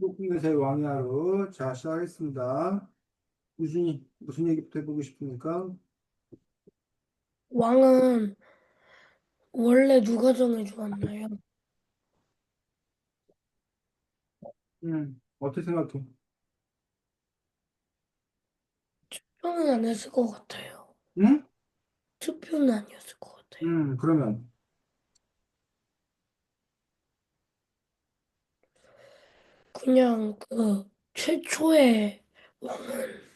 국내세 왕야로 자 시작하겠습니다. 무슨 얘기부터 해보고 싶습니까? 왕은 원래 누가 정해주었나요? 어떻게 생각해? 투표는 아니었을 것 같아요. 응? 투표는 아니었을 것 같아요. 그러면 그냥 그 최초의 왕은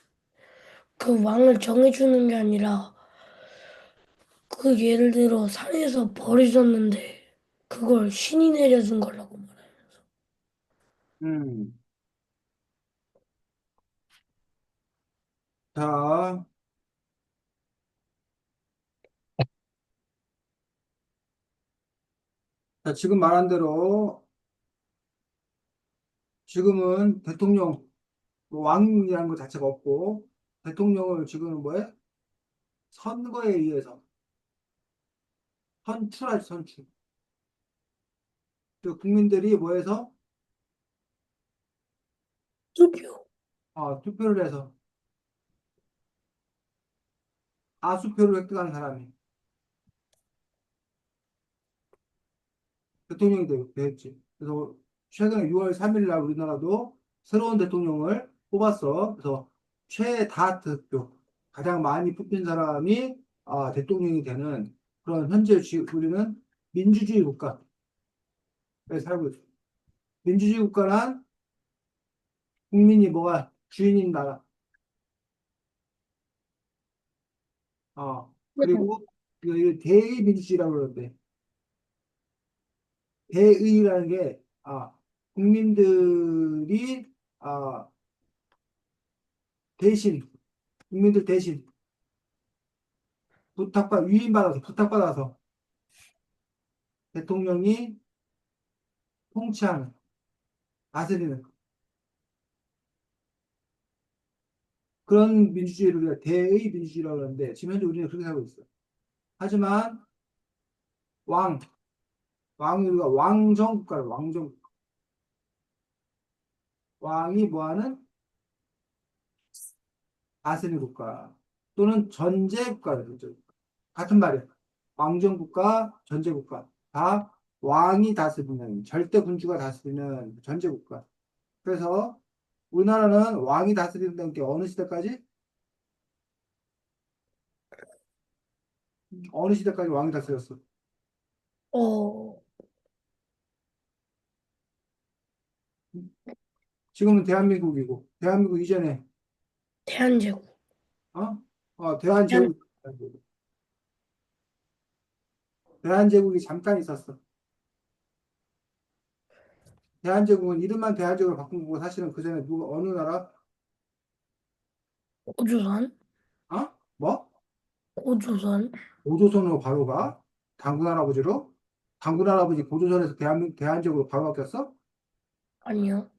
그 왕을 정해주는 게 아니라 그 예를 들어 산에서 버려졌는데 그걸 신이 내려준 거라고 말해요. 음, 자, 지금 말한 대로 지금은 대통령 뭐 왕이라는 것 자체가 없고 대통령을 지금은 뭐해? 선거에 의해서 선출하지 선출. 그 국민들이 뭐해서 투표. 투표를 해서 다수표를 획득한 사람이 대통령이 됐지. 그래서 최근에 6월 3일 날 우리나라도 새로운 대통령을 뽑았어. 그래서 최다 득표, 가장 많이 뽑힌 사람이 대통령이 되는 그런 현재 우리는 민주주의 국가에 살고 있어. 민주주의 국가란 국민이 뭐가 주인인 나라. 네. 그리고 그 대의 민주주의라고 그러는데 대의라는 게 국민들이 아, 대신 국민들 대신 위임받아서, 부탁받아서 대통령이 통치하는, 다스리는 그런 민주주의를 우리가 대의 민주주의라고 하는데, 지금 현재 우리는 그렇게 살고 있어. 하지만, 왕, 왕이 우리가 왕정국가를, 왕이 뭐하는 다스리는 국가. 또는 전제국가를, 같은 말이야. 왕정국가, 전제국가. 다 왕이 다스리는, 절대 군주가 다스리는 전제국가. 그래서 우리나라는 왕이 다스리는 게 어느 시대까지? 어느 시대까지 왕이 다스렸어? 어, 지금은 대한민국이고, 대한민국 이전에, 대한제국. 어? 대한, 대한제국이 잠깐 있었어. 대한제국은 이름만 대한제국으로 바꾼 거고, 사실은 그 전에 어느 나라? 고조선? 뭐? 고조선? 고조선으로 바로 가? 당군 할아버지로? 당군 할아버지 고조선에서 대한제국으로 바로 바뀌었어? 아니요.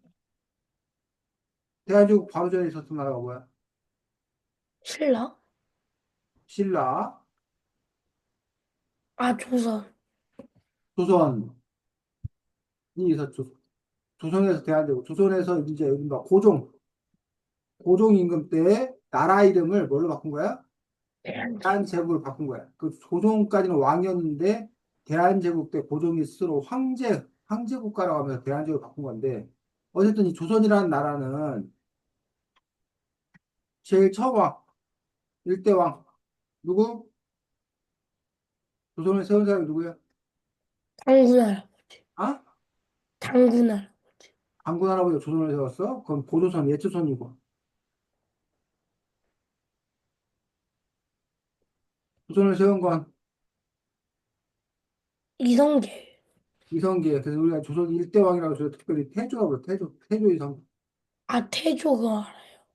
대한제국 바로 전에 있었던 나라가 뭐야? 신라? 신라, 아, 조선. 조선이 있었죠. 조선에서 대한제국, 조선에서 이제 여기가 고종 임금 때 나라 이름을 뭘로 바꾼 거야? 대한제국. 대한제국을 바꾼 거야. 그 고종까지는 왕이었는데 대한제국 때 고종이 스스로 황제 국가라고 하면서 대한제국을 바꾼 건데 어쨌든 이 조선이라는 나라는 제일 처음 왕, 일대 왕 누구? 조선을 세운 사람이 누구야? 당군할. 아? 당군할. 장군 할아버지가 조선을 세웠어? 그건 고조선, 옛조선이고. 조선을 세운 건 이성계. 이성계. 그래서 우리가 조선 일대 왕이라고 해서 특별히 태조라고 그래. 태조 이성. 아, 태조가 알아요.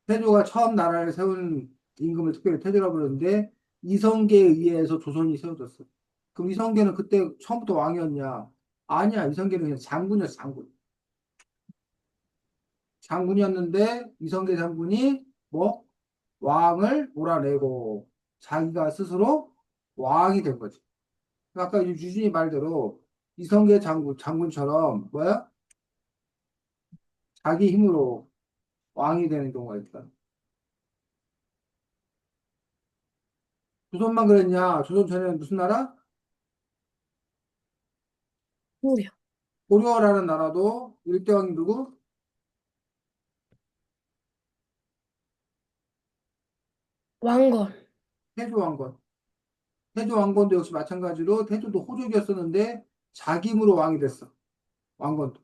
태조가 처음 나라를 세운 임금을 특별히 태조라고 그러는데 이성계에 의해서 조선이 세워졌어. 그럼 이성계는 그때 처음부터 왕이었냐? 아니야. 이성계는 그냥 장군이었어, 장군. 장군이었는데 이성계 장군이 뭐 왕을 몰아내고 자기가 스스로 왕이 된 거지. 아까 유진이 말대로 이성계 장군처럼 뭐야? 자기 힘으로 왕이 되는 경우가 있다. 조선만 그랬냐? 조선 전에는 무슨 나라? 무려. 고려라는 나라도 일대왕이 누구? 왕건. 태조왕건. 태조왕건도 역시 마찬가지로 태조도 호족이었었는데 자기 힘으로 왕이 됐어. 왕건도.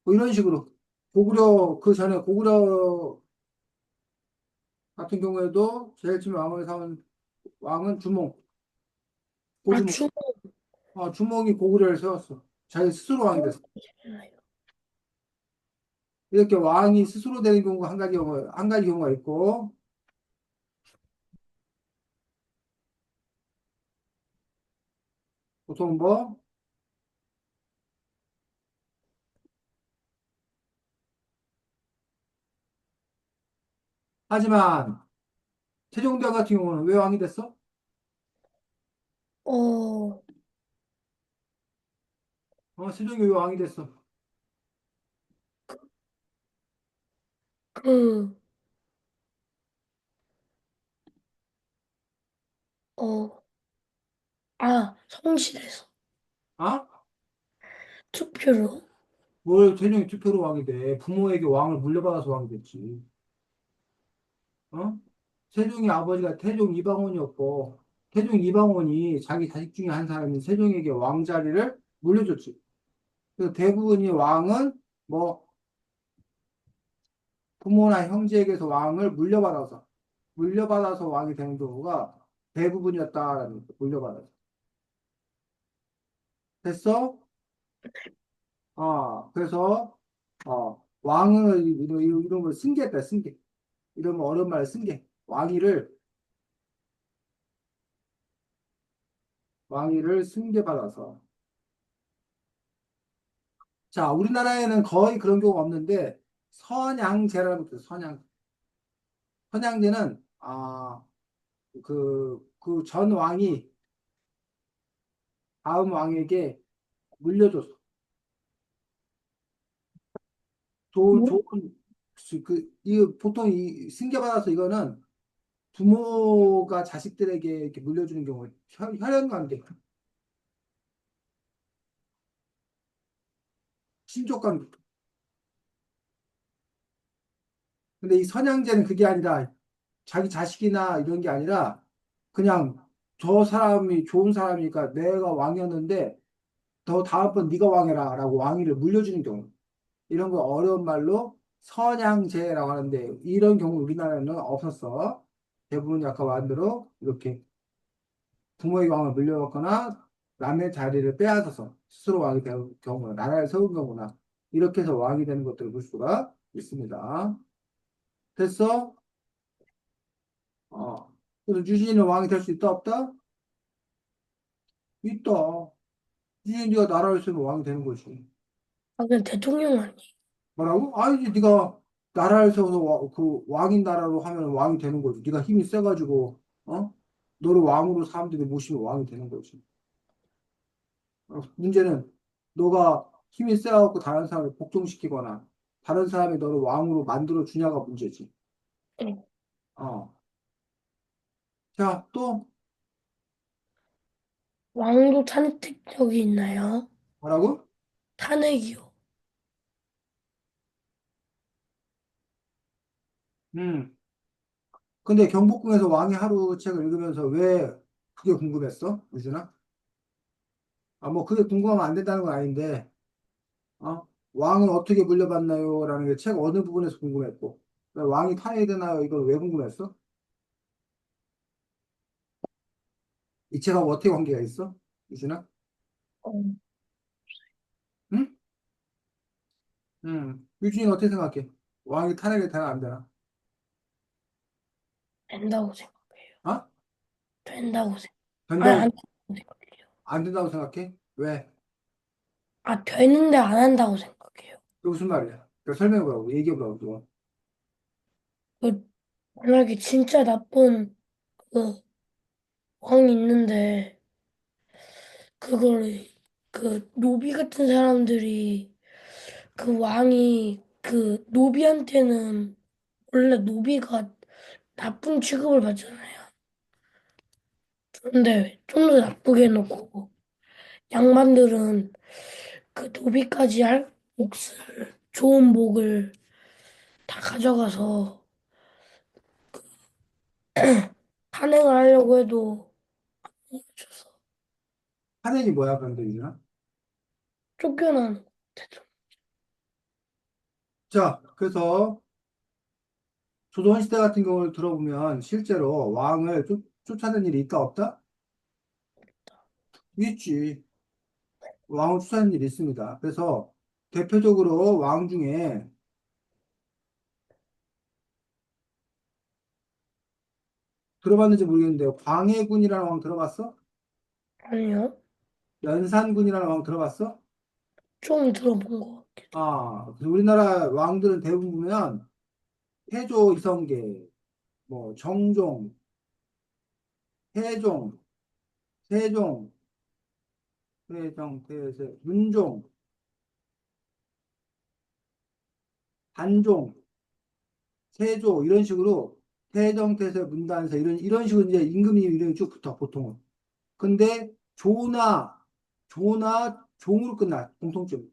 뭐 이런 식으로. 고구려, 그 전에 고구려 같은 경우에도 제일 처음 왕을 삼은 왕은 주몽, 아, 고주몽. 주몽이 고구려를 세웠어. 자기 스스로 왕이 됐어. 주몽이잖아요. 이렇게 왕이 스스로 되는 경우가 한 가지 경우가 있고, 보통 뭐, 하지만, 세종대왕 같은 경우는 왜 왕이 됐어? 어, 세종이 왜 왕이 됐어? 그, 어, 성실해서. 아? 투표로. 뭘 세종이 투표로 왕이 돼? 부모에게 왕을 물려받아서 왕이 됐지. 어? 세종의 아버지가 태종 이방원이었고, 태종 이방원이 자기 자식 중에 한 사람이 세종에게 왕자리를 물려줬지. 그래서 대부분이 왕은 뭐 부모나 형제에게서 왕을 물려받아서 왕이 되는 경우가 대부분이었다라는 거, 물려받아서. 됐어? 그래서, 왕을, 이런 걸 승계했다, 승계. 이런 거 어려운 말 승계. 왕위를 승계받아서. 자, 우리나라에는 거의 그런 경우가 없는데, 선양제라는 것도 선양. 선양제는, 그 전 왕이 다음 왕에게 물려줬어. 뭐? 좋은, 보통 이 승계받아서 이거는 부모가 자식들에게 이렇게 물려주는 경우, 혈연 관계, 친족 관계. 근데 이 선양제는 그게 아니라 자기 자식이나 이런 게 아니라 그냥 저 사람이 좋은 사람이니까 내가 왕이었는데 더 다음번 네가 왕해라 라고 왕위를 물려주는 경우. 이런 거 어려운 말로 선양제라고 하는데 이런 경우 우리나라에는 없었어. 대부분 아까 말한 대로 이렇게 부모의 왕을 물려받거나 남의 자리를 빼앗아서 스스로 왕이 된 경우나 나라를 세운 경우나 이렇게 해서 왕이 되는 것들을 볼 수가 있습니다. 됐어? 그래서 유진이는 왕이 될 수 있다 없다? 있다. 유진이가 나라를 세우면 왕이 되는 거지. 그냥 대통령 아니. 뭐라고? 아니지 네가 나라를 세워서 그 왕인 나라로 하면 왕이 되는 거지. 네가 힘이 세가지고 너를 왕으로 사람들이 모시면 왕이 되는 거지. 문제는 너가 힘이 세갖고 다른 사람을 복종시키거나 다른 사람이 너를 왕으로 만들어 주냐가 문제지. 응. 어. 자, 또 왕도 탄핵적이 있나요? 뭐라고? 탄핵이요. 음. 근데 경복궁에서 왕의 하루 책을 읽으면서 왜 그게 궁금했어? 유준아? 뭐 그게 궁금하면 안 된다는 건 아닌데 왕은 어떻게 물려받나요? 라는 게 책 어느 부분에서 궁금했고 왕이 탄핵이 되나요? 이걸 왜 궁금했어? 이 책하고 어떻게 관계가 있어? 유준아? 어, 응? 유준이는 어떻게 생각해? 왕이 탄핵이 되나 안 되나? 된다고 생각해요. 어? 된다고 생각. 안 된다고, 된다고 생각해요. 안 된다고 생각해? 왜? 되는데 안 한다고 생각해요. 그게 무슨 말이야? 설명해보라고, 얘기해보라고, 좀. 그, 만약에 진짜 나쁜 그 왕이 있는데, 그걸, 그 노비 같은 사람들이 그 왕이 그 노비한테는 원래 노비가 나쁜 취급을 받잖아요. 그런데 좀 더 나쁘게 해놓고 양반들은 그 노비까지 할 몫을 좋은 목을 다 가져가서 탄핵을 하려고 해도 못 줘서 탄핵이 뭐야, 그런데, 유진아? 쫓겨나는 것 같아요. 자, 그래서 조선시대 같은 경우를 들어보면 실제로 왕을 쫓아낸 일이 있다, 없다? 있지. 왕을 쫓아낸 일이 있습니다. 그래서 대표적으로 왕 중에 들어봤는지 모르겠는데 광해군이라는 왕 들어봤어? 아니요. 연산군이라는 왕 들어봤어? 좀 들어본 것 같기도. 그래서 우리나라 왕들은 대부분 보면 태조, 이성계, 뭐 정종, 태종, 세종, 태정, 태세, 문종, 단종, 세조 이런 식으로 태정, 태세, 문단세 이런 식으로 이제 임금님 이름이 쭉 붙어 보통은. 근데 조나 종으로 끝나 공통점.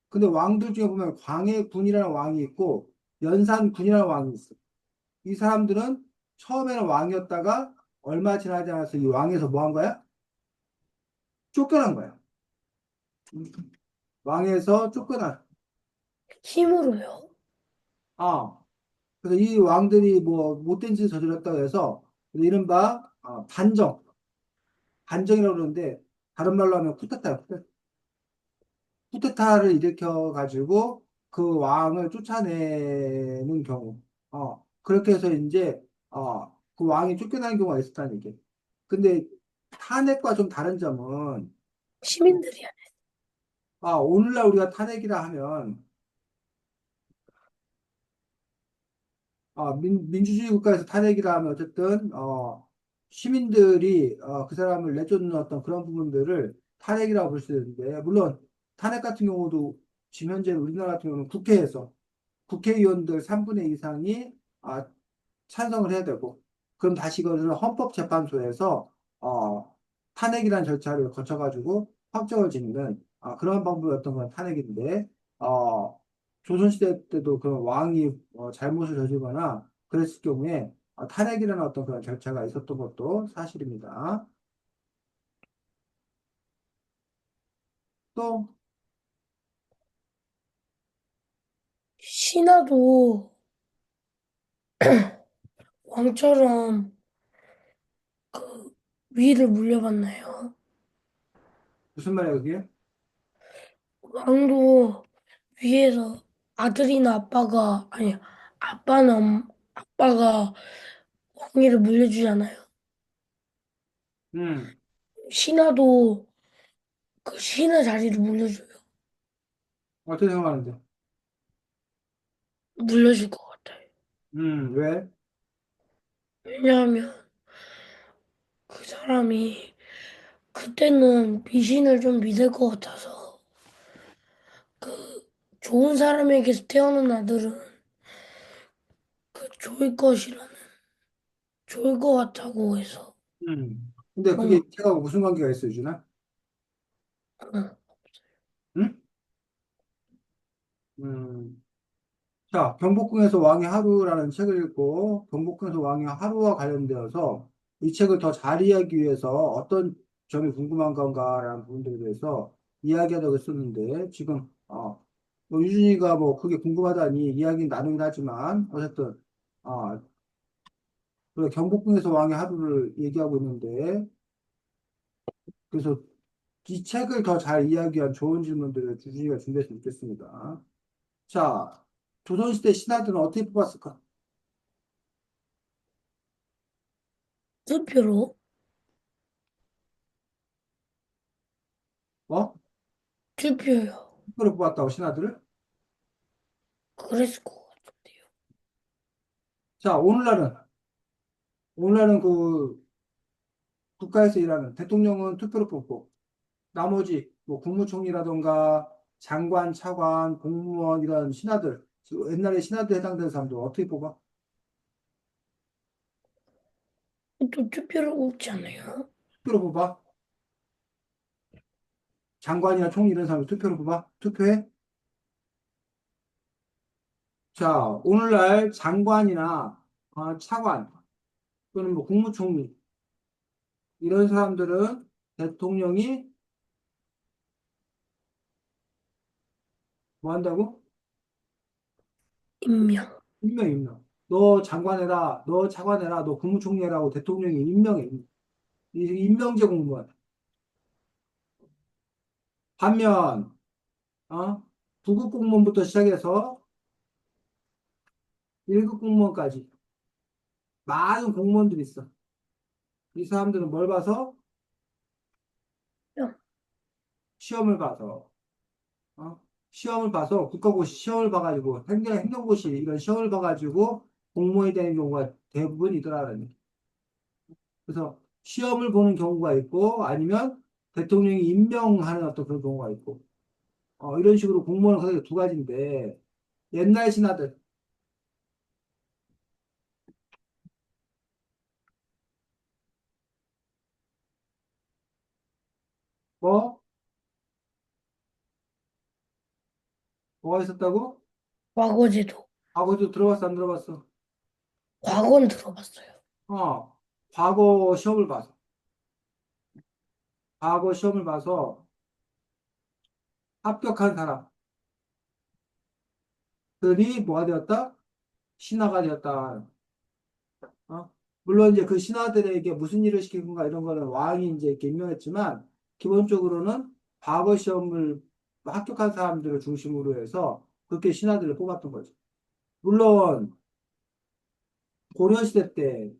근데 왕들 중에 보면 광해군이라는 왕이 있고 연산군이라는 왕이 있어. 이 사람들은 처음에는 왕이었다가 얼마 지나지 않아서 이 왕에서 뭐 한 거야? 쫓겨난 거야. 왕에서 쫓겨난. 힘으로요. 아, 그래서 이 왕들이 뭐 못된 짓을 저질렀다고 해서 이른바 반정이라고 그러는데 다른 말로 하면 쿠데타를 일으켜 가지고 그 왕을 쫓아내는 경우. 그렇게 해서 이제 그 왕이 쫓겨나는 경우가 있었다는 얘기. 근데 탄핵과 좀 다른 점은 시민들이야. 오늘날 우리가 탄핵이라 하면 민주주의 국가에서 탄핵이라 하면 어쨌든 시민들이 그 사람을 내쫓는 어떤 그런 부분들을 탄핵이라고 볼 수 있는데 물론 탄핵 같은 경우도 지금 현재 우리나라 같은 경우는 국회에서 국회의원들 3분의 2 이상이 찬성을 해야 되고 그럼 다시 이거를 헌법재판소에서 탄핵이라는 절차를 거쳐가지고 확정을 짓는 그런 방법이 어떤 건 탄핵인데 어, 조선시대 때도 그런 왕이 잘못을 저지르거나 그랬을 경우에 탄핵이라는 어떤 그런 절차가 있었던 것도 사실입니다. 또 신하도 왕처럼 그 위를 물려받나요? 무슨 말이야 그게? 왕도 위에서 아들이나 아빠가 아니 아빠가 왕위를 물려주잖아요. 음, 신하도 그 신하 자리를 물려줘요. 어떻게 생각하는데? 물려줄 것 같아요. 왜? 왜냐하면 그 사람이 그때는 미신을 좀 믿을 것 같아서 그 좋은 사람에게서 태어난 아들은 그 좋을 것 같다고 해서 근데 그런 그게 거. 제가 무슨 관계가 있어요, 주나? 응. 응? 음. 자, 경복궁에서 왕의 하루라는 책을 읽고 경복궁에서 왕의 하루와 관련되어서 이 책을 더 잘 이해하기 위해서 어떤 점이 궁금한 건가라는 부분들에 대해서 이야기하려고 했었는데 지금 뭐 유준이가 뭐 그게 궁금하다니 이야기 나누긴 하지만 어쨌든 그 경복궁에서 왕의 하루를 얘기하고 있는데 그래서 이 책을 더 잘 이해하기 위한 좋은 질문들을 주준이가 준비했으면 좋겠습니다. 자, 조선시대 신하들은 어떻게 뽑았을까? 투표로 어? 투표요. 투표로 뽑았다고 신하들을? 그랬을 것 같은데요. 자, 오늘날은 그 국가에서 일하는 대통령은 투표로 뽑고 나머지 뭐 국무총리라던가 장관, 차관, 공무원 이런 신하들 옛날에 신하들에 해당되는 사람들 어떻게 뽑아? 또 투표를 뽑지 않아요? 투표로 뽑아? 장관이나 총리 이런 사람들 투표로 뽑아? 투표해? 자, 오늘날 장관이나 차관 또는 뭐 국무총리 이런 사람들은 대통령이 뭐 한다고? 임명. 임명. 너 장관해라, 너 차관해라, 너 국무총리해라고 대통령이 임명해. 이 임명제 공무원. 반면, 어? 부급 공무원부터 시작해서 1급 공무원까지 많은 공무원들이 있어. 이 사람들은 뭘 봐서? 명. 시험을 봐서. 어? 시험을 봐서 국가고시 시험을 봐가지고 행정고시 이런 시험을 봐가지고 공무원이 되는 경우가 대부분이더라는 얘기. 그래서 시험을 보는 경우가 있고 아니면 대통령이 임명하는 어떤 그런 경우가 있고 이런 식으로 공무원은 거의 두 가지인데 옛날 신하들 뭐 뭐가 있었다고? 과거제도. 과거도 들어봤어 안 들어봤어? 과거는 들어봤어요. 어 과거 시험을 봐서 과거 시험을 봐서 합격한 사람들이 뭐가 되었다? 신하가 되었다. 어? 물론 이제 그 신하들에게 무슨 일을 시키는가 이런 거는 왕이 이제 이렇게 임명했지만 기본적으로는 과거 시험을 합격한 사람들을 중심으로 해서 그렇게 신하들을 뽑았던 거죠. 물론 고려시대 때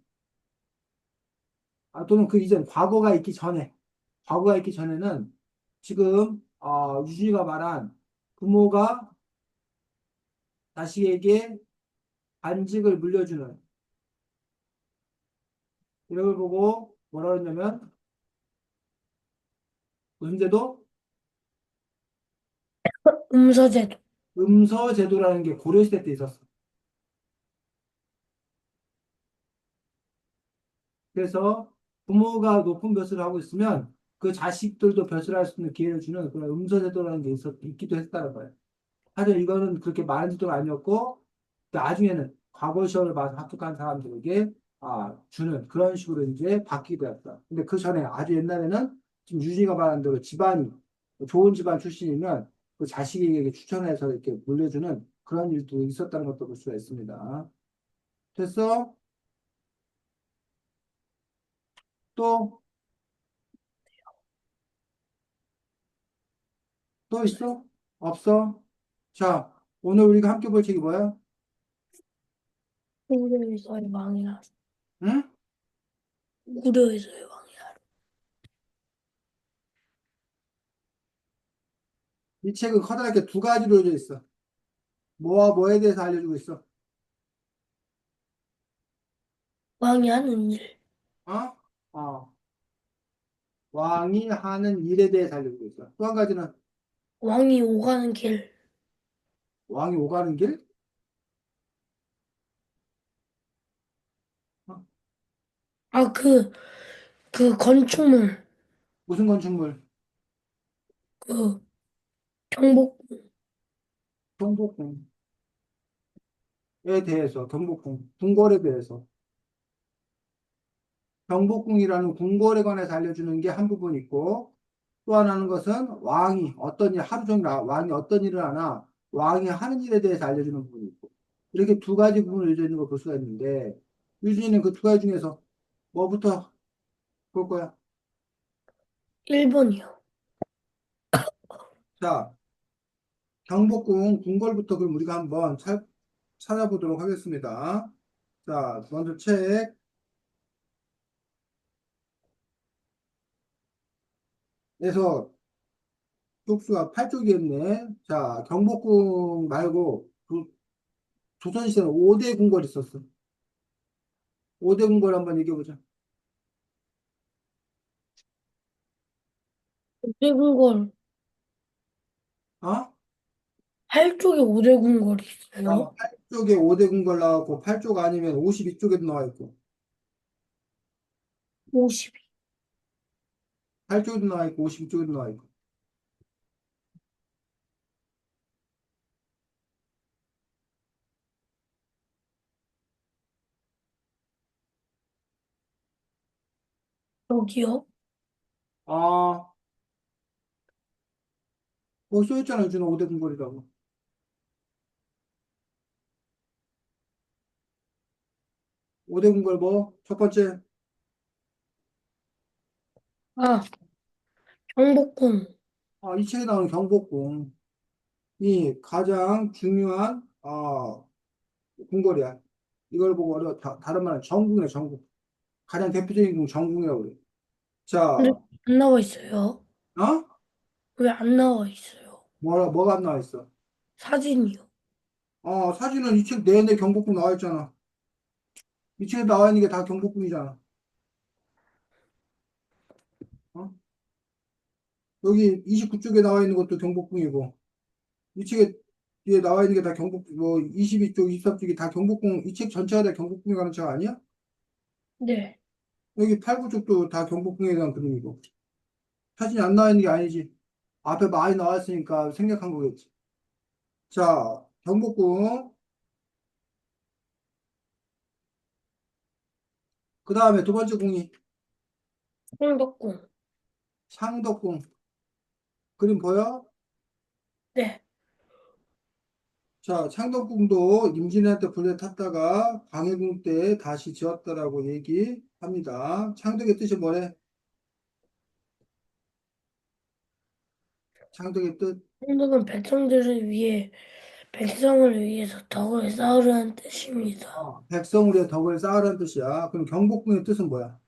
또는 그 이전 과거가 있기 전에는 지금 유진이가 말한 부모가 자식에게 반직을 물려주는 이런 걸 보고 뭐라 그러냐면 무슨 제도? 음서제도. 음서제도라는 게 고려시대 때 있었어. 그래서 부모가 높은 벼슬을 하고 있으면 그 자식들도 벼슬을 할 수 있는 기회를 주는 그런 음서제도라는 게 있기도 했다는 거예요. 하지만 이거는 그렇게 많은 제도가 아니었고 나중에는 과거 시험을 봐서 합격한 사람들에게 주는 그런 식으로 이제 바뀌게 되었다. 근데 그 전에 아주 옛날에는 지금 유진이가 말한 대로 집안이 좋은 집안 출신이면 그 자식에게 추천해서 이렇게 물려주는 그런 일도 있었다는 것도 볼 수가 있습니다. 됐어? 또, 또 있어? 없어? 자, 오늘 우리가 함께 볼 책이 뭐야? 고려에서의 왕이라. 응? 고려에서의 왕이라. 이 책은 커다랗게 두 가지로 되어 있어. 뭐와 뭐에 대해서 알려주고 있어. 왕이 하는 일. 어? 어. 왕이 하는 일에 대해서 알려주고 있어. 또 한 가지는 왕이 오가는 길. 왕이 오가는 길? 어? 아, 그 건축물. 무슨 건축물? 그 경복. 경복궁에 대해서, 경복궁, 궁궐에 대해서. 경복궁이라는 궁궐에 관해서 알려주는 게 한 부분 있고, 또 하나는 것은 왕이 어떤 일, 하루 종일 왕이 어떤 일을 하나, 왕이 하는 일에 대해서 알려주는 부분이 있고, 이렇게 두 가지 부분을 알려져 있는 걸 볼 수가 있는데, 유진이는 그 두 가지 중에서 뭐부터 볼 거야? 1번이요. 자, 경복궁 궁궐부터 그럼 우리가 한번 찾아보도록 하겠습니다. 자, 먼저 책에서 쪽수가 8쪽이었네. 자, 경복궁 말고 그 조선시대는 5대 궁궐이 있었어. 5대 궁궐 한번 얘기해보자. 대궁궐, 어? 8쪽에 5대 궁궐이 있어요? 8쪽에 5대 궁궐 나왔고, 8쪽 아니면 52쪽에도 나와 있고, 50. 8쪽에도 나와 있고, 52쪽에도 나와 있고. 여기요? 아, 거기 써있잖아요. 준호 5대 궁궐이라고. 5대 궁궐 뭐? 첫 번째, 아, 경복궁. 이 책에 나오는 경복궁이 가장 중요한, 궁궐이야. 이걸 보고 우리가 다른 말은 정궁이네, 정궁. 가장 대표적인 궁 정궁이라고 그래. 근데 자, 안 나와 있어요. 어? 왜 안 나와 있어요? 뭐가 안 나와 있어? 사진이요. 사진은 이 책 내내 경복궁 나와 있잖아. 이 책에 나와 있는 게 다 경복궁이잖아. 어? 여기 29쪽에 나와 있는 것도 경복궁이고, 이 책에 뒤에 나와 있는 게 다 뭐, 22쪽, 23쪽이 다 경복궁, 이 책 전체가 다 경복궁에 가는 책 아니야? 네. 여기 8, 9쪽도 다 경복궁에 대한 그림이고. 사진이 안 나와 있는 게 아니지. 앞에 많이 나왔으니까 생략한 거겠지. 자, 경복궁. 그 다음에 두 번째 궁이 홍덕궁. 창덕궁. 그림 보여? 네. 자, 창덕궁도 임진왜란 불에 탔다가 광해군 때 다시 지었다라고 얘기합니다. 창덕의 뜻이 뭐래? 창덕의 뜻? 홍덕은 백성들을 위해, 백성을 위해서 덕을 쌓으라는 뜻입니다. 백성을 위해 덕을 쌓으라는 뜻이야. 그럼 경복궁의 뜻은 뭐야?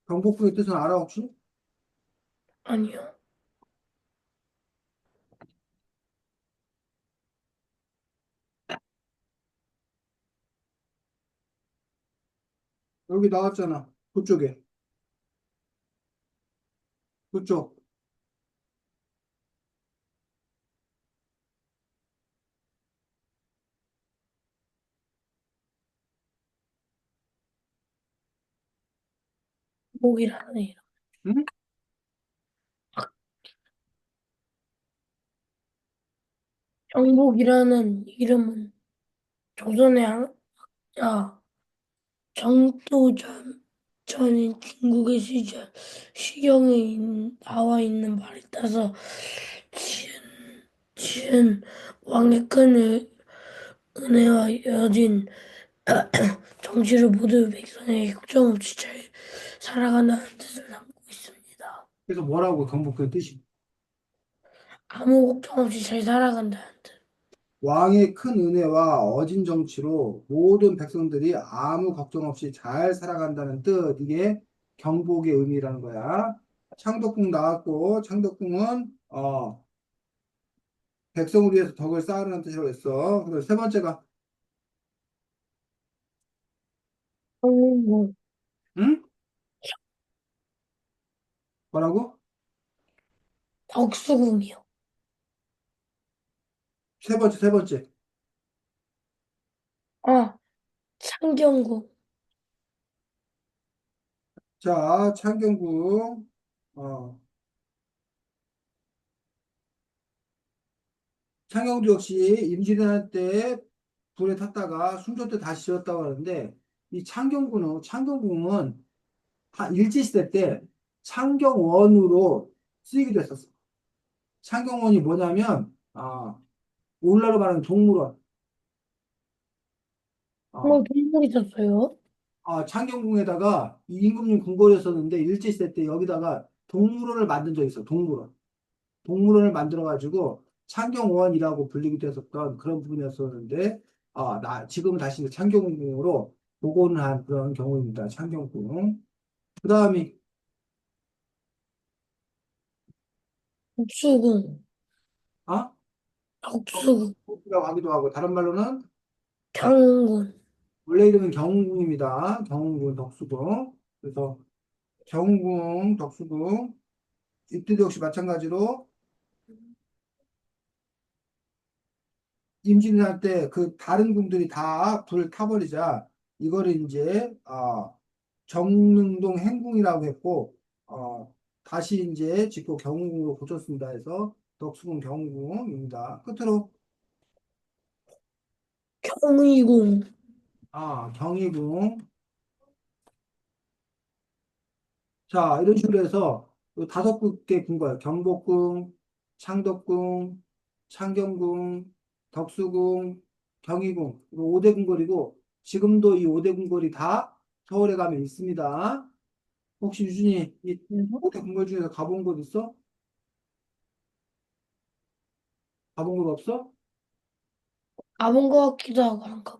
경복궁의 뜻은 알아 혹시? 아니요. 여기 나왔잖아. 그쪽에. 그쪽. 목이라네요. 응? 정복이라는 이름은 조선의 학자 정도전 전인 중국의 시절 시경에 나와 있는 말에 따서 지은, 지은 왕의 큰 은혜와 여진 정치를 모두 백성에게 걱정 없이 잘 살아간다는 뜻을 담고 있습니다. 그래서 뭐라고 경복궁의 뜻이? 아무 걱정 없이 잘 살아간다는 뜻. 왕의 큰 은혜와 어진 정치로 모든 백성들이 아무 걱정 없이 잘 살아간다는 뜻. 이게 경복의 의미라는 거야. 창덕궁 나왔고, 창덕궁은, 백성을 위해서 덕을 쌓으라는 뜻이라고 했어. 그리고 세 번째가, 뭐, 응? 뭐라고? 덕수궁이요. 세 번째. 아, 창경궁. 자, 창경궁, 어, 창경도 역시 임진왜란 때 불에 탔다가 순조 때 다시 지었다고 하는데, 이 창경궁은 일제시대 때 창경원으로 쓰이기도 했었어. 창경원이 뭐냐면, 오늘날로 말하는 동물원. 어, 동물 있었어요? 창경궁에다가 이 임금님 궁궐이었었는데 일제시대 때 여기다가 동물원을 만든 적이 있어. 동물원. 동물원을 만들어가지고 창경원이라고 불리기도 했었던 그런 부분이었었는데, 지금 다시 이제 창경궁으로 복원을 한 그런 경우입니다. 창경궁. 그 다음이, 국수궁. 아? 덕수궁. 이라고 하기도 하고, 다른 말로는 경운궁. 원래 이름은 경궁입니다. 경궁, 덕수궁. 그래서 경궁, 덕수궁, 이때도 역시 마찬가지로 임진왜란 때 그 다른 궁들이 다 불을 타버리자 이거를 이제 정릉동 행궁이라고 했고 다시 이제 짓고 경궁으로 고쳤습니다 해서 덕수궁 경궁입니다. 끝으로 경의궁, 경희궁. 자, 이런 식으로 해서 요 다섯 개 궁궐, 경복궁, 창덕궁, 창경궁, 덕수궁, 경희궁, 5대 궁궐이고, 지금도 이 5대 궁궐이 다 서울에 가면 있습니다. 혹시 유준이 이 5대 궁궐 중에서 가본 곳 있어? 가본 곳 없어? 가본 것 같기도 하고 그런가.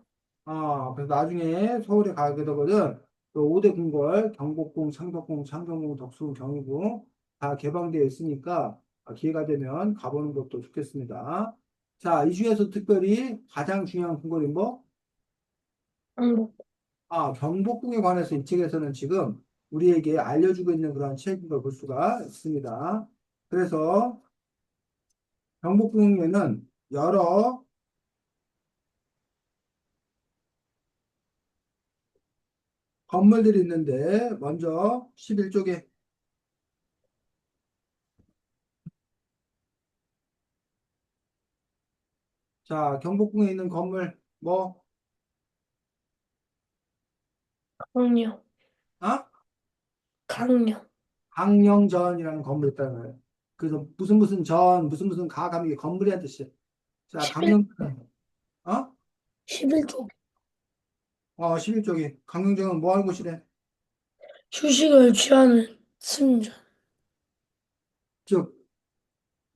그래서 나중에 서울에 가게 되거든. 그 5대 궁궐, 경복궁, 창덕궁, 창경궁, 덕수궁, 경희궁 다 개방되어 있으니까 기회가 되면 가보는 것도 좋겠습니다. 자, 이 중에서 특별히 가장 중요한 궁궐이 뭐? 항복. 경복궁에 관해서 이 책에서는 지금 우리에게 알려주고 있는 그런 책인 걸 볼 수가 있습니다. 그래서 경복궁에는 여러 건물들이 있는데 먼저 11쪽에 자, 경복궁에 있는 건물 뭐? 강령, 아? 강령. 강령전이라는 건물이 있다는 거예요. 그래서 무슨 전, 무슨 가 하면 이게 건물이란 뜻이에요. 자, 11, 강령전, 어? 11조. 11쪽이. 강령전은 뭐 하는 곳이래? 휴식을 취하는 승전. 즉,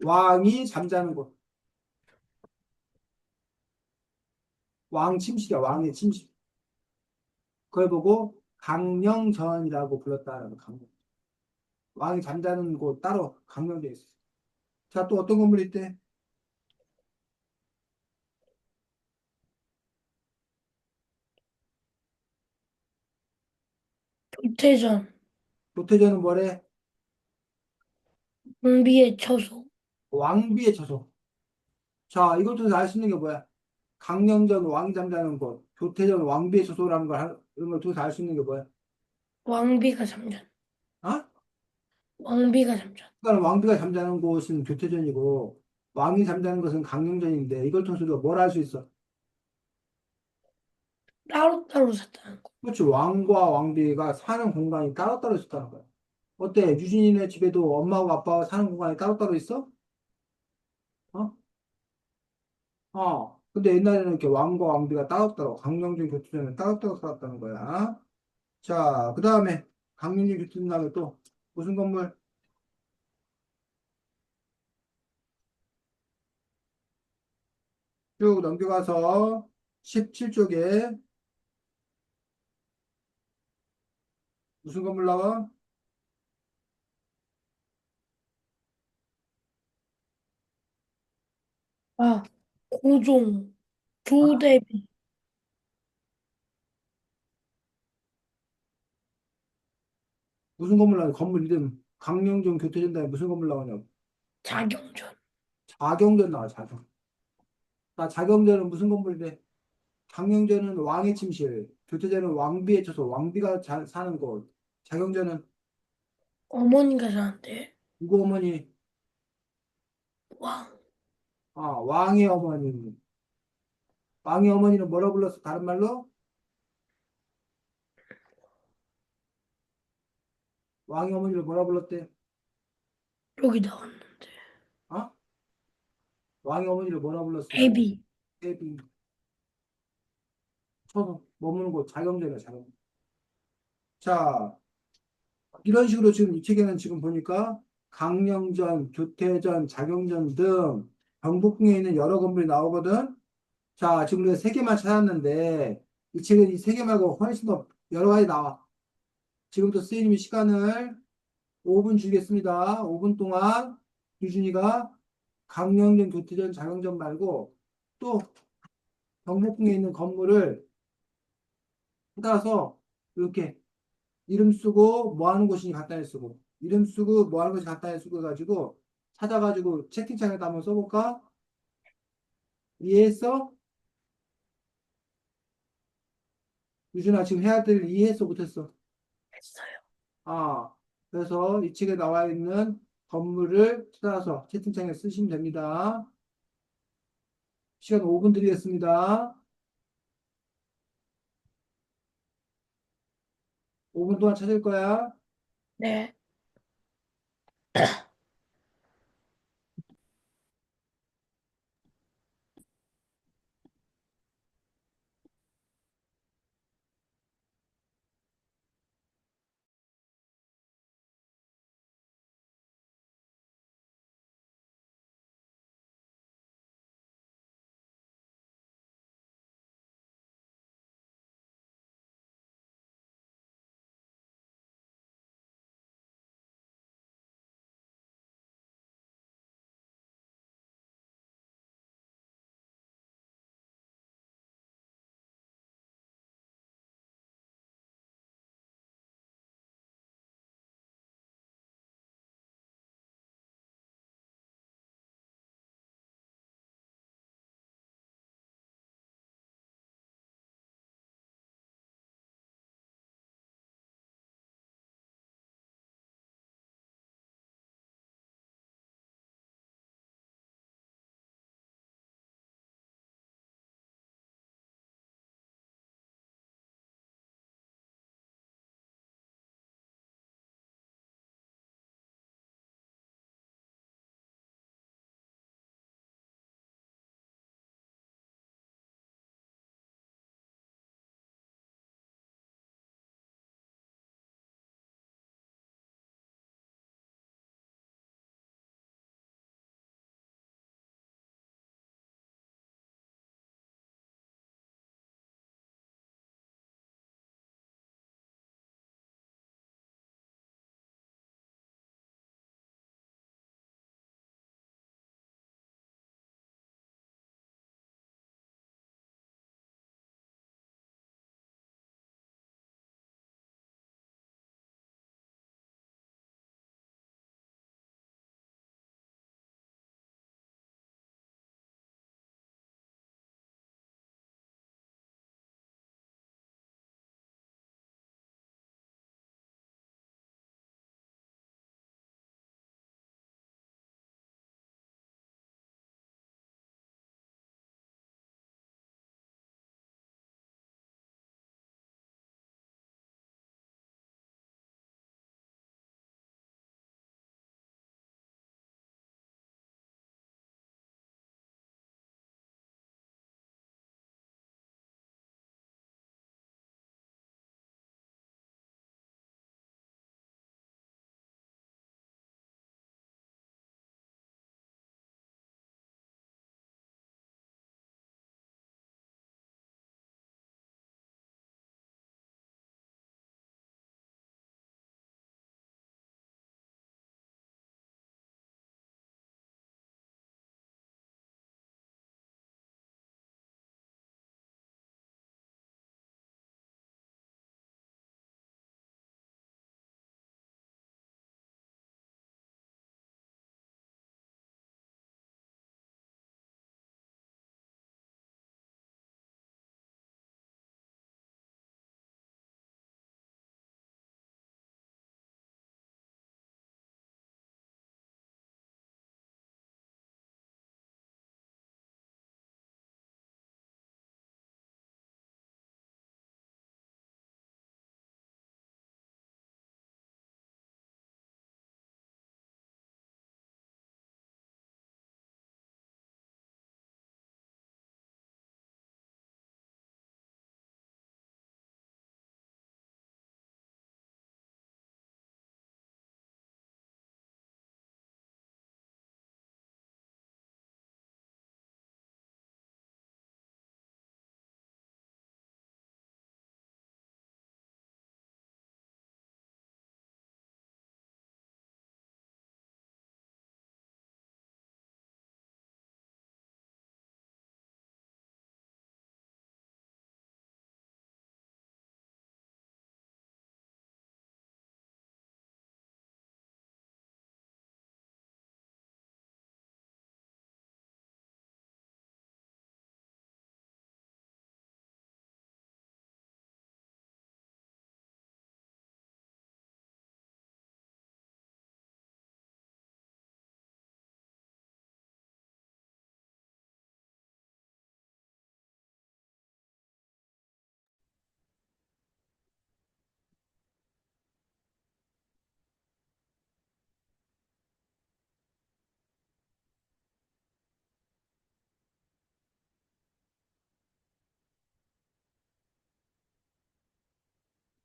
왕이 잠자는 곳. 왕 침실이야, 왕의 침실. 그걸 보고 강령전이라고 불렀다는 거, 강령. 왕이 잠자는 곳 따로 강령돼 있어. 자, 또 어떤 건물이 있대? 도태전, 도태전은 뭐래? 왕비의 처소. 왕비의 처소. 자, 이것도 알 수 있는 게 뭐야? 강령전 왕이 잠자는 곳, 교태전 왕비의 처소라는 이런 걸 통해서 알 수 있는 게 뭐야? 왕비가 잠전. 어? 왕비가 잠전. 그러니까 왕비가 잠자는 곳은 교태전이고, 왕이 잠자는 것은 강령전인데, 이걸 통해서 우리가 뭘 알 수 있어? 따로따로 샀다는 거. 그렇지, 왕과 왕비가 사는 공간이 따로따로 있었다는 거야. 어때? 유진이네 집에도 엄마하고 아빠가 사는 공간이 따로따로 있어? 어? 근데 옛날에는 이렇게 왕과 왕비가 따로따로, 강령전 교태전은 따로따로 살았다는 거야. 자, 그 다음에 강령전 교태전 다음에 또 무슨 건물? 쭉 넘겨가서 17쪽에 무슨 건물 나와? 아, 고종, 아? 조대비, 무슨 건물 나와? 건물 이름. 강령전 교태전 다음에 무슨 건물 나오냐고. 자경전, 자경전 나와, 자경. 자경전은 무슨 건물인데? 강령전은 왕의 침실, 교태전은 왕비의 처소, 왕비가 사는 곳. 자경전은 어머니가 사는데, 누구 어머니? 왕, 왕의 어머니. 왕의 어머니는 뭐라 불렀어? 다른 말로? 왕의 어머니를 뭐라 불렀대? 여기 나왔는데. 어? 왕의 어머니를 뭐라 불렀어? 대비, 애비. 처소, 머무는 곳, 자경전이야, 자경전. 자, 이런 식으로 지금 이 책에는 지금 보니까 강령전, 교태전, 자경전 등 경복궁에 있는 여러 건물이 나오거든. 자, 지금 우리가 세 개만 찾았는데 이 책은 이 세 개 말고 훨씬 더 여러 가지 나와. 지금부터 선생님이 시간을 5분 주겠습니다. 5분 동안 유준이가 강령전, 교태전, 자경전 말고 또 경복궁에 있는 건물을 찾아서 이렇게 이름 쓰고 뭐 하는 곳인지 간단히 쓰고 이름 쓰고 뭐 하는 곳인지 간단히 쓰고 해가지고 찾아가지고 채팅창에다 한번 써볼까? 이해했어? 유준아 지금 해야 될 일 이해했어 못했어? 했어요. 아 그래서 이 책에 나와 있는 건물을 찾아서 채팅창에 쓰시면 됩니다. 시간 5분 드리겠습니다. 5분 동안 찾을 거야. 네.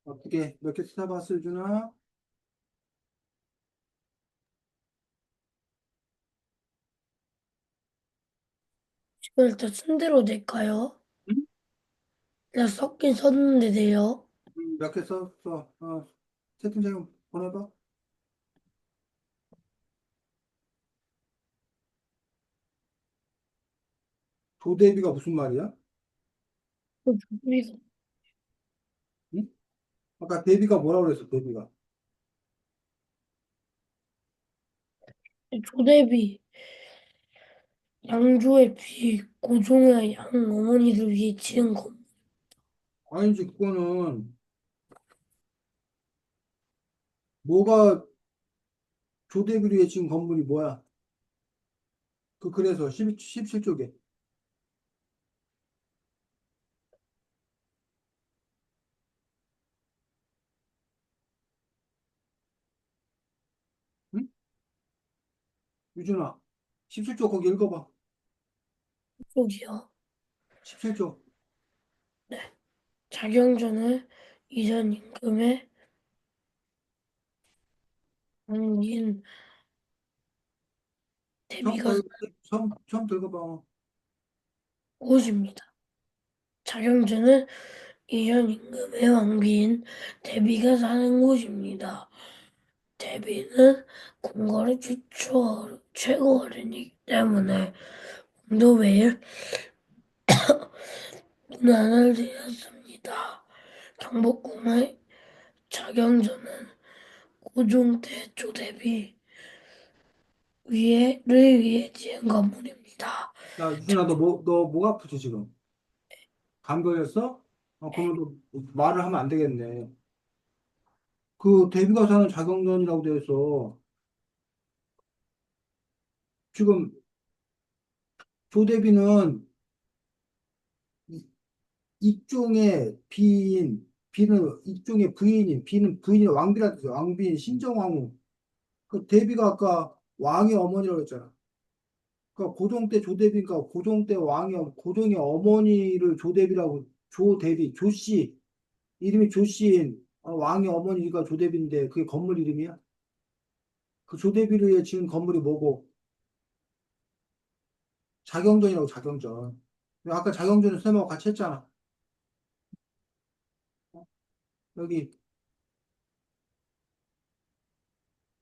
어떻게 몇 개 찾아봤어, 준아? 이걸 다 순대로 낼까요? 응? 내가 썼긴 썼는데 돼요. 몇 개 썼어? 채팅창에 보내봐. 조대비가 무슨 말이야? 조대비가, 응? 아까 대비가 뭐라고 그랬어, 대비가? 조대비, 양조의 비, 고종의 양 어머니를 위해 지은 것. 아니지, 그거는 뭐가 조대비를 위해 지은 건물이 뭐야? 그래서 17쪽에. 응? 유준아, 17쪽 거기 읽어봐. 쪽이요. 17쪽. 네. 자경전을 이전 임금의 왕인 처음부터, 대비가 처음부터 읽어봐. 곳입니다. 자경전은 이전 임금의 왕비인 대비가 사는 곳입니다. 대비는 궁궐의 최고 어른이기 때문에 공도 매일 문안을 드렸습니다. 경복궁의 자경전은 고종대 조대비 위에 지은 건물입니다. 야, 유준아, 너 목 아프지, 지금? 감 걸렸어? 그러면 너 말을 하면 안 되겠네. 그 데뷔가 사는 자경련이라고 되어 있어. 지금 조대비는 이- 익종의 비는 익종의 부인인, 비는 부인의 왕비라 뜻이야. 왕비인 신정왕후. 그 데뷔가 아까 왕의 어머니라고 했잖아. 그러니까 고종 때 조대비니까 고종 때 고종의 어머니를 조대비라고 조대비 조씨 이름이 조씨인 왕의 어머니가 조대비인데 그게 건물 이름이야? 그 조대비를 위해 지은 건물이 뭐고 자경전이라고 자경전. 아까 자경전은 쌤하고 같이 했잖아. 여기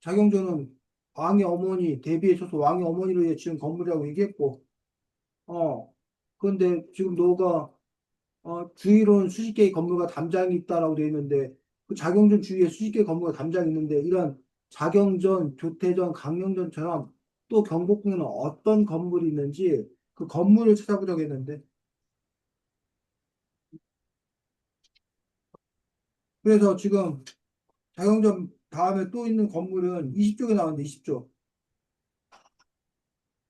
자경전은 왕의 어머니 대비에 있어서 왕의 어머니를 위해 지은 건물이라고 얘기했고, 어. 그런데 지금 너가 주위로는 수십 개의 건물과 담장이 있다라고 되어 있는데 그 자경전 주위에 수십 개의 건물과 담장이 있는데 이런 자경전, 조태전, 강령전처럼 또 경복궁에는 어떤 건물이 있는지 그 건물을 찾아보자고 했는데 그래서 지금 자경전 다음에 또 있는 건물은 20쪽에 나왔는데 20쪽,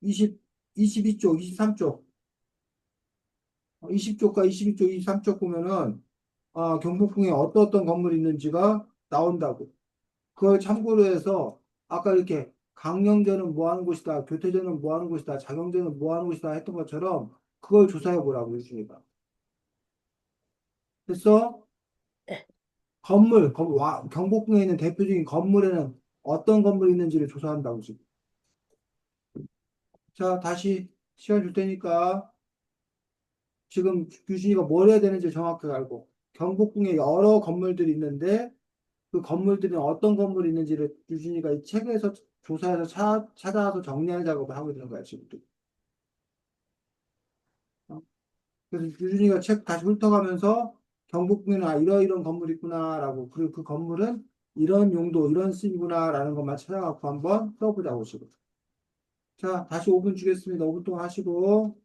20, 22쪽, 23쪽, 20쪽과 22쪽, 23쪽 보면은 경복궁에 어떤 건물이 있는지가 나온다고. 그걸 참고로 해서 아까 이렇게 강령제는 뭐 하는 곳이다, 교태제는 뭐 하는 곳이다, 자경제는 뭐 하는 곳이다 했던 것처럼 그걸 조사해 보라고 유준이가. 됐어? 네. 경복궁에 있는 대표적인 건물에는 어떤 건물이 있는지를 조사한다고 지금. 자, 다시 시간 줄 테니까 지금 유준이가 뭘 해야 되는지 정확하게 알고 경복궁에 여러 건물들이 있는데 그 건물들은 어떤 건물이 있는지를 유준이가 이 책에서 조사해서 찾아서 정리하는 작업을 하고 있는 거야, 지금. 어? 그래서 유준이가 책 다시 훑어가면서 경복궁에는 이러이런 건물이 있구나라고 그리고 그 건물은 이런 용도, 이런 쓰임이구나라는 것만 찾아갖고 한번 써보자고 지금. 자, 다시 5분 주겠습니다. 5분 동안 하시고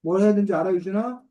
뭘 해야 되는지 알아, 유준아?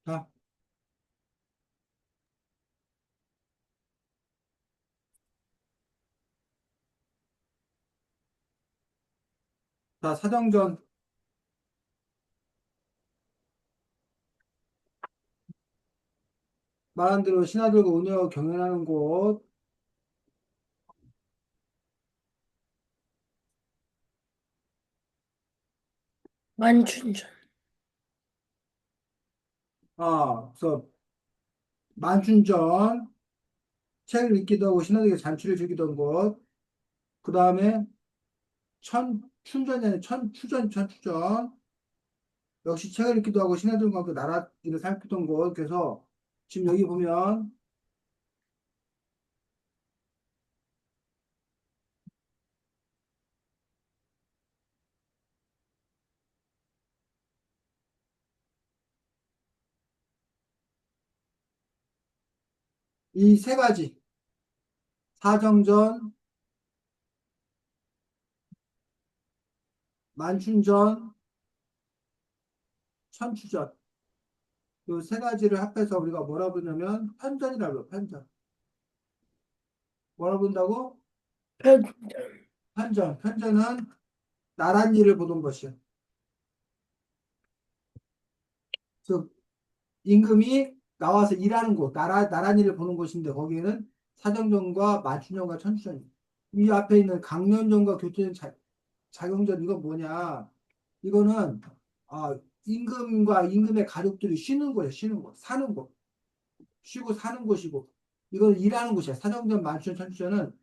자, 자, 사정전 말한 대로 신하들과 운하가 경연하는 곳. 만춘전. 그래서 만춘전 책을 읽기도 하고 신하들에게 잔치를 즐기던 곳. 그 다음에 천춘전이 아니라 천추전. 역시 책을 읽기도 하고 신하들과 그 나라 일을 살피던 곳. 그래서 지금 여기 보면 이 세 가지 사정전, 만춘전, 천추전 이 세 가지를 합해서 우리가 뭐라 부르냐면 편전이라고 해요. 편전. 뭐라 부른다고? 편전. 편전. 편전은 나란 일을 보던 것이요. 즉 임금이 나와서 일하는 곳, 나란 일을 보는 곳인데 거기에는 사정전과 만춘전과 천추전이. 이 앞에 있는 강연전과 교토전, 자경전 이건 뭐냐? 이거는 임금과 임금의 가족들이 쉬는 곳이야, 쉬는 곳, 사는 곳, 쉬고 사는 곳이고 이건 일하는 곳이야. 사정전, 만춘전, 천추전은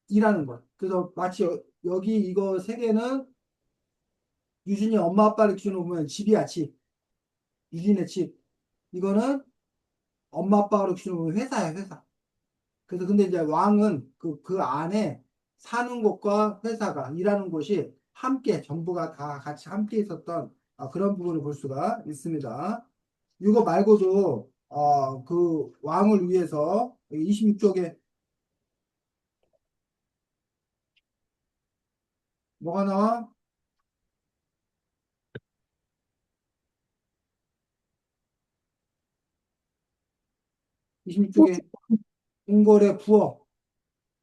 일하는 것. 그래서 마치 여기 이거 세 개는 유진이 엄마 아빠를 기준으로 보면 집이야, 집. 유진의 집. 이거는 엄마 아빠로 기준으로 보면 회사야, 회사. 그래서 근데 이제 왕은 그 안에 사는 곳과 회사가 일하는 곳이 함께 정부가 다 같이 함께 있었던 그런 부분을 볼 수가 있습니다. 이거 말고도 그 왕을 위해서 26쪽에 뭐가 나와? 26쪽에 궁궐의 부엌.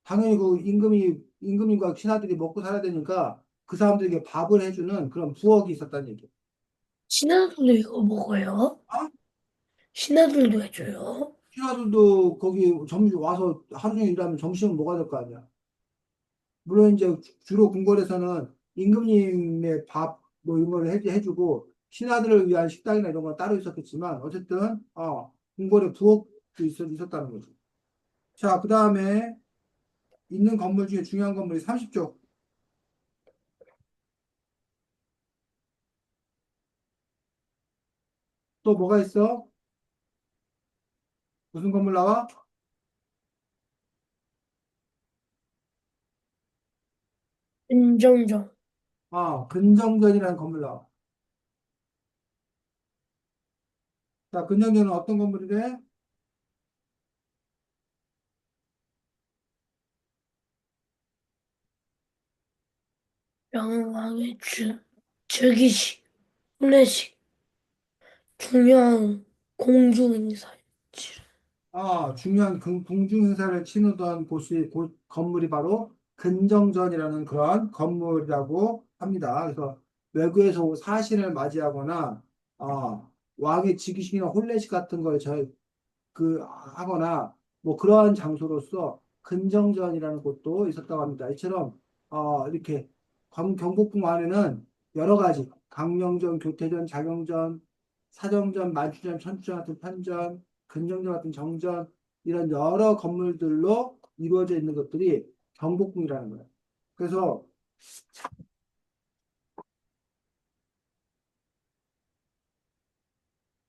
당연히 그 임금님과 신하들이 먹고 살아야 되니까 그 사람들에게 밥을 해주는 그런 부엌이 있었다는 얘기예요. 신하들도 이거 먹어요? 어? 신하들도 해줘요? 신하들도 거기 점심 와서 하루 종일 일하면 점심은 먹어야 될 거 아니야. 물론 이제 주로 궁궐에서는 임금님의 밥 뭐 이런 걸 해주고 신하들을 위한 식당이나 이런 건 따로 있었겠지만 어쨌든 궁궐에 부엌도 있었다는 거죠. 자, 그 다음에 있는 건물 중에 중요한 건물이 30쪽. 또 뭐가 있어? 무슨 건물 나와? 은정정. 근정전이라는 건물 나와. 자, 근정전은 어떤 건물이래? 명왕의 즉위식, 혼례식, 중요한 공중인사. 중요한 궁중 행사를 치르던 건물이 바로 근정전이라는 그런 건물이라고 합니다. 그래서 외부에서 사신을 맞이하거나, 왕의 즉위식이나 혼례식 같은 걸 하거나, 뭐 그러한 장소로서 근정전이라는 곳도 있었다고 합니다. 이처럼, 이렇게 경복궁 안에는 여러 가지, 강령전, 교태전, 자경전, 사정전, 만주전, 천주전 같은 편전, 근정전 같은 정전, 이런 여러 건물들로 이루어져 있는 것들이 경복궁이라는 거예요. 그래서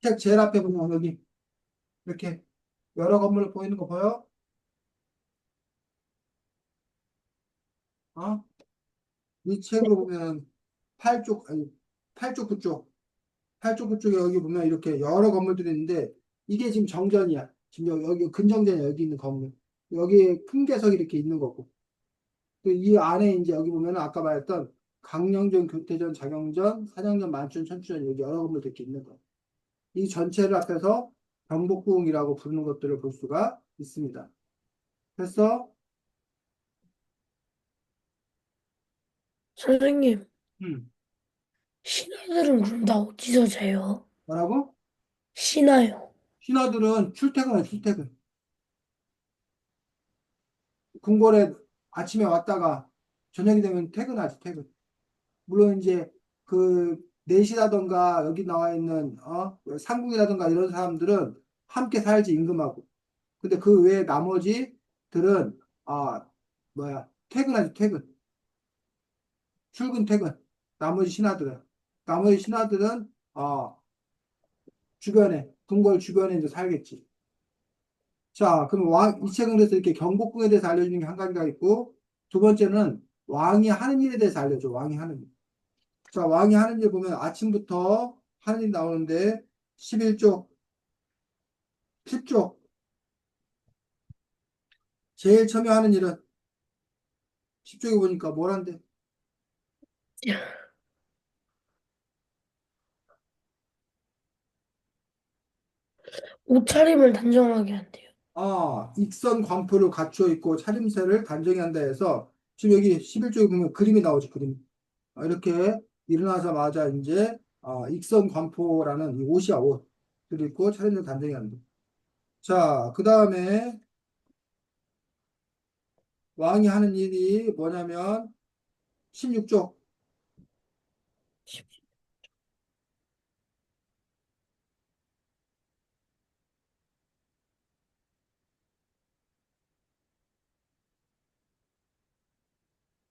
책 제일 앞에 보면 여기 이렇게 여러 건물 보이는 거 보여? 어? 이 책으로 보면 8쪽, 아니, 8쪽, 9쪽, 8쪽, 9쪽에 여기 보면 이렇게 여러 건물들이 있는데 이게 지금 정전이야. 지금 여기 근정전이야. 여기 있는 건물. 여기에 큰 개석이 이렇게 있는 거고. 그 이 안에 이제 여기 보면 아까 말했던 강령전, 교태전, 자경전, 사정전, 만춘, 천추전 여기 여러 건물들 이렇게 있는 거야. 이 전체를 합해서 경복궁이라고 부르는 것들을 볼 수가 있습니다. 그래서 선생님, 음, 신하들은 그럼 다 어디서 자요? 뭐라고? 신하요. 신하들은 출퇴근해, 출퇴근. 궁궐에 아침에 왔다가 저녁이 되면 퇴근하지, 퇴근. 물론 이제 그 내시라던가 여기 나와 있는 상궁이라던가 이런 사람들은 함께 살지 임금하고. 근데 그 외에 나머지들은 퇴근하지, 퇴근. 출근 퇴근. 나머지 신하들은 주변에 궁궐 주변에 이제 살겠지. 자, 그럼 이 책은 그래서 이렇게 경복궁에 대해서 알려주는 게 한 가지가 있고, 두 번째는 왕이 하는 일에 대해서 알려줘. 왕이 하는 일. 자, 왕이 하는 일 보면 아침부터 하는 일 나오는데 11쪽, 10쪽. 제일 처음에 하는 일은 10쪽에 보니까 뭘 한대? 옷차림을 단정하게 한대요. 익선 관표를 갖추어 있고 차림새를 단정히 한다 해서 지금 여기 11쪽에 보면 그림이 나오죠, 그림. 이렇게 일어나자마자 이제 익선 관포라는 이 옷이야, 옷. 을 입고 차림새 단정히 한다. 자, 그 다음에 왕이 하는 일이 뭐냐면 16쪽.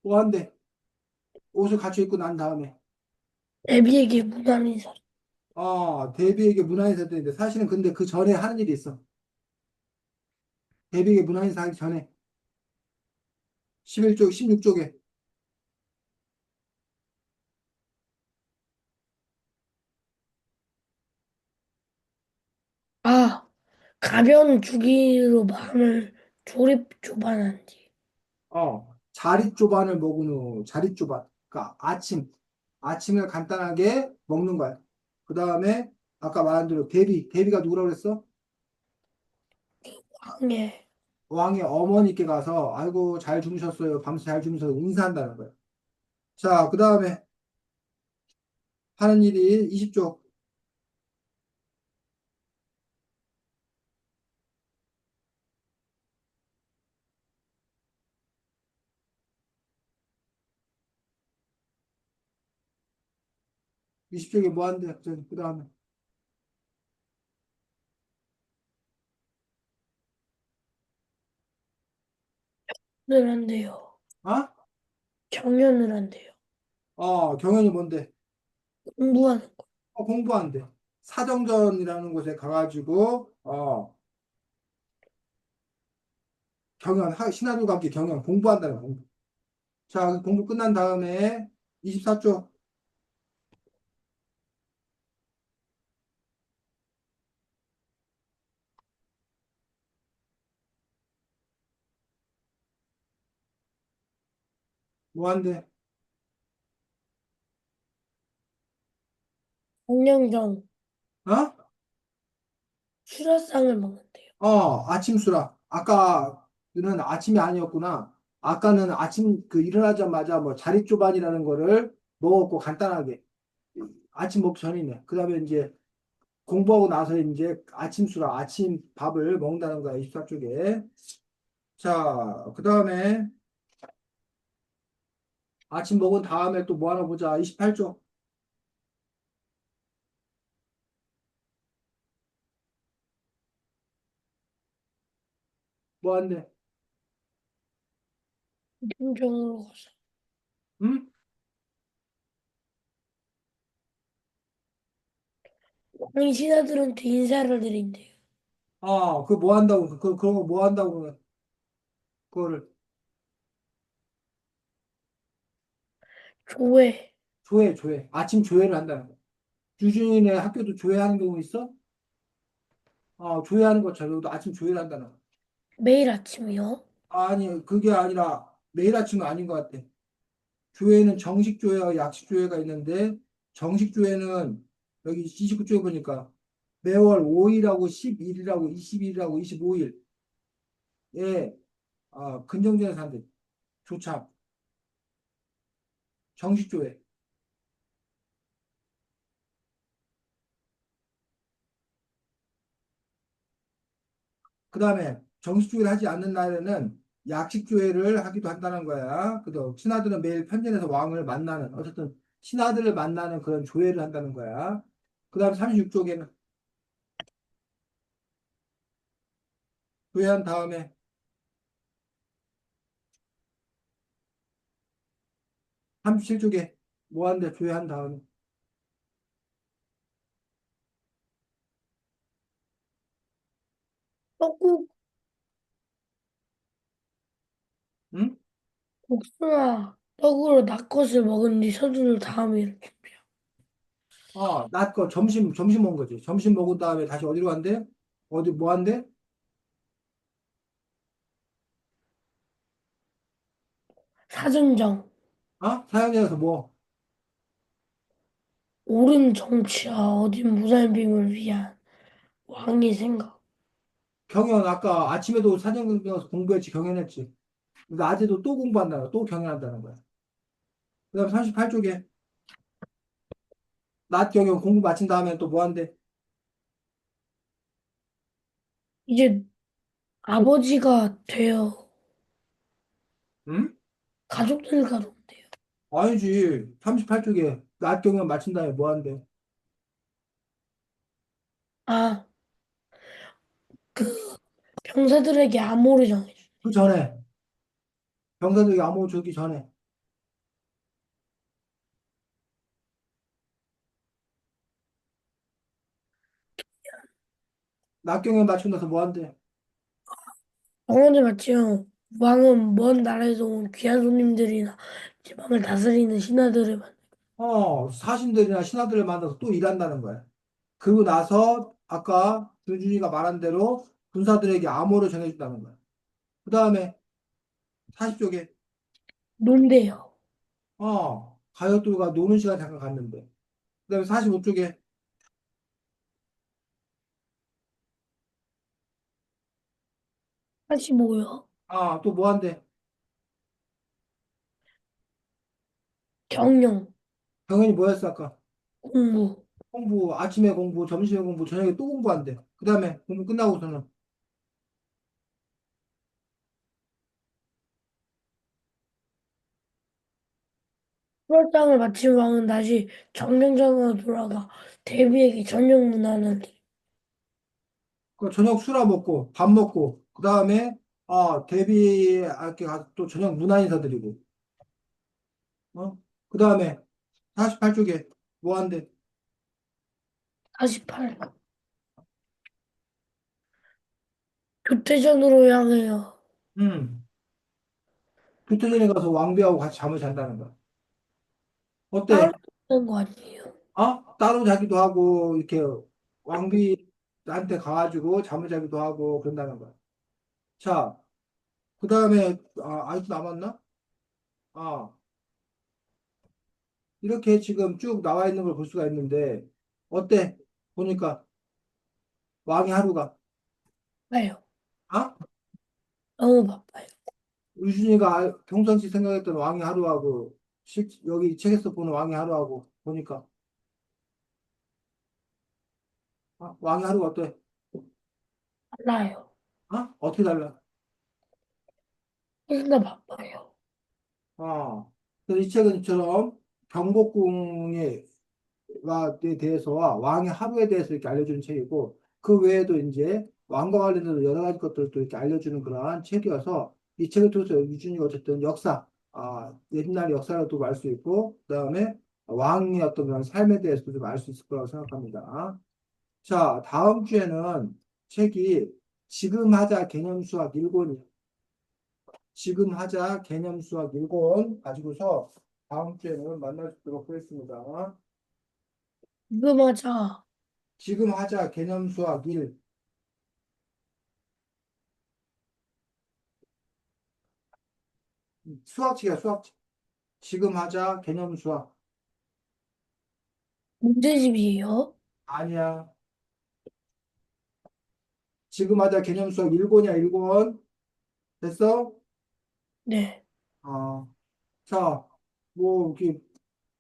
뭐 한대? 옷을 갖춰 입고 난 다음에 애비에게 무난 인사. 대비에게 문화인사 드리는데 사실은 근데 그 전에 하는 일이 있어. 대비에게 문화인사 하기 전에 11쪽, 16쪽에 아, 가벼운 주기로 마음을 조반한 뒤. 자릿조반을 먹은 후 자릿조반. 그러니까 아침을 간단하게 먹는 거야. 그 다음에 아까 말한 대로 대비가 누구라고 그랬어? 왕의 왕의 어머니께 가서 아이고 잘 주무셨어요. 밤새 잘 주무셔서 인사한다는 거예요. 자, 그 다음에 하는 일이 20쪽. 20쪽에 뭐 한대? 그 다음에 을 한대요. 어? 경연을 한대요. 경연이 뭔데? 공부하는 거. 공부한대. 사정전이라는 곳에 가가지고 신하들과 함께 경연 공부한다는 공부. 자, 그 공부 끝난 다음에 24쪽 뭐 한대? 공연경 어? 수라상을 먹는데요. 아침 수라. 아까는 아침이 아니었구나. 아까는 아침 그 일어나자마자 뭐 자릿조반이라는 거를 먹었고 간단하게 아침 먹기 전이네. 그다음에 이제 공부하고 나서 이제 아침 수라, 아침 밥을 먹는다는 거야. 24쪽에. 자, 그다음에 아침 먹은 다음에 또 뭐 하나 보자. 28쪽. 뭐 한대? 궁정으로 가서 응? 왕이 신하들한테 인사를 드린대요. 그 뭐 한다고, 그런 거 뭐 한다고, 그거를, 조회. 조회. 아침 조회를 한다는 거야. 유준이네 학교도 조회하는 경우 있어? 조회하는 것처럼 도 아침 조회를 한다는 거야. 매일 아침이요. 아니, 그게 아니라 매일 아침은 아닌 것 같아. 조회는 정식 조회와 약식 조회가 있는데, 정식 조회는 여기 29쪽에 보니까 매월 5일하고 10일이라고 20일이라고 25일에 근정전에 산대. 조차 정식조회. 그 다음에 정식조회를 하지 않는 날에는 약식조회를 하기도 한다는 거야. 그래서 신하들은 매일 편전에서 왕을 만나는 어쨌든 신하들을 만나는 그런 조회를 한다는 거야. 그 다음에 36쪽에는 조회한 다음에 37쪽에 뭐 한대 조회한 다음에 떡국, 응? 국수나 떡으로 낙것을 먹은 뒤 서두를 다음에 이렇게. 낮 거 점심 먹은 거지. 점심 먹은 다음에 다시 어디로 간대? 어디 뭐 한대? 사전정, 사형장에서 뭐 옳은 정치와 어딘 무살림을 위한 왕의 생각. 경연 아까 아침에도 사정경에서 공부했지 경연했지. 낮에도 또 공부한다는 거야. 또 경연한다는 거야. 그다음 38쪽에 낮 경연 공부 마친 다음에 또 뭐 한대? 이제 아버지가 되어 응? 가족들과 논대요. 아니지. 38쪽에 낮 경연 마친 다음에 뭐 한대? 아, 그 병사들에게 암호를 정해줘. 그 전에 병사들이 암호 주기 전에 낮 경연 마치고 나서 뭐 한대? 영원히 맞지요. 왕은 먼 나라에서 온 귀한 손님들이나 지방을 다스리는 신하들을 만 사신들이나 신하들을 만나서 또 일한다는 거야. 그리고 나서 아까 준준이가 말한 대로 군사들에게 암호를 전해준다는 거야. 그 다음에 40쪽에 논대요. 가족들과 노는 시간 잠깐 갔는데. 그 다음에 45쪽에 하시고요. 또 뭐 한대? 경영, 당연히 뭐였어 아까? 공부. 공부, 아침에 공부, 점심에 공부, 저녁에 또 공부한대. 그 다음에 공부 끝나고서는 출장을 마친 왕은 다시 정령장으로 돌아가 대비에게 저녁 문화는 그 저녁 술화 먹고 밥 먹고 그 다음에 데뷔할게 가서 또 저녁 문안 인사드리고 그 다음에 48쪽에 뭐 한대? 48. 교태전으로 향해요. 음, 교토전에 가서 왕비하고 같이 잠을 잔다는 거야. 따로 어때? 있는 거 아니에요. 따로 자기도 하고 이렇게 왕비한테 가가지고 잠을 자기도 하고 그런다는 거야. 자, 그 다음에 아직도 남았나? 아, 이렇게 지금 쭉 나와 있는 걸 볼 수가 있는데 어때? 보니까 왕의 하루가 바빠요. 아? 너무 바빠요. 유준이가 평상시 생각했던 왕의 하루하고 여기 책에서 보는 왕의 하루하고 보니까 왕의 하루가 어때? 달라요. 어떻게 달라? 훨씬 더 바빠요. 그래서 이 책은 이처럼 경복궁에 대해서와 왕의 하루에 대해서 이렇게 알려주는 책이고 그 외에도 이제 왕과 관련해서 여러 가지 것들도 이렇게 알려주는 그러한 책이어서 이 책을 통해서 유준이가 어쨌든 옛날 역사를 또 알 수 있고 그다음에 왕의 어떤 그런 삶에 대해서도 좀 알 수 있을 거라고 생각합니다. 자, 다음 주에는 책이 지금 하자 개념 수학 1권 지금 하자 개념 수학 1권 가지고서 다음 주에는 만날 수 있도록 하겠습니다. 지금 하자. 지금 하자 개념 수학 1 수학책이야 수학책 지금 하자 개념 수학 문제집이에요. 아니야 지금 하자 개념 수학 1권이야, 1권. 됐어? 네. 어, 자, 뭐, 이렇게,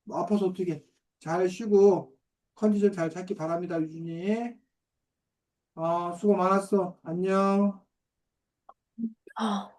아파서 어떻게, 잘 쉬고, 컨디션 잘 찾기 바랍니다, 유준이. 수고 많았어. 안녕. 아.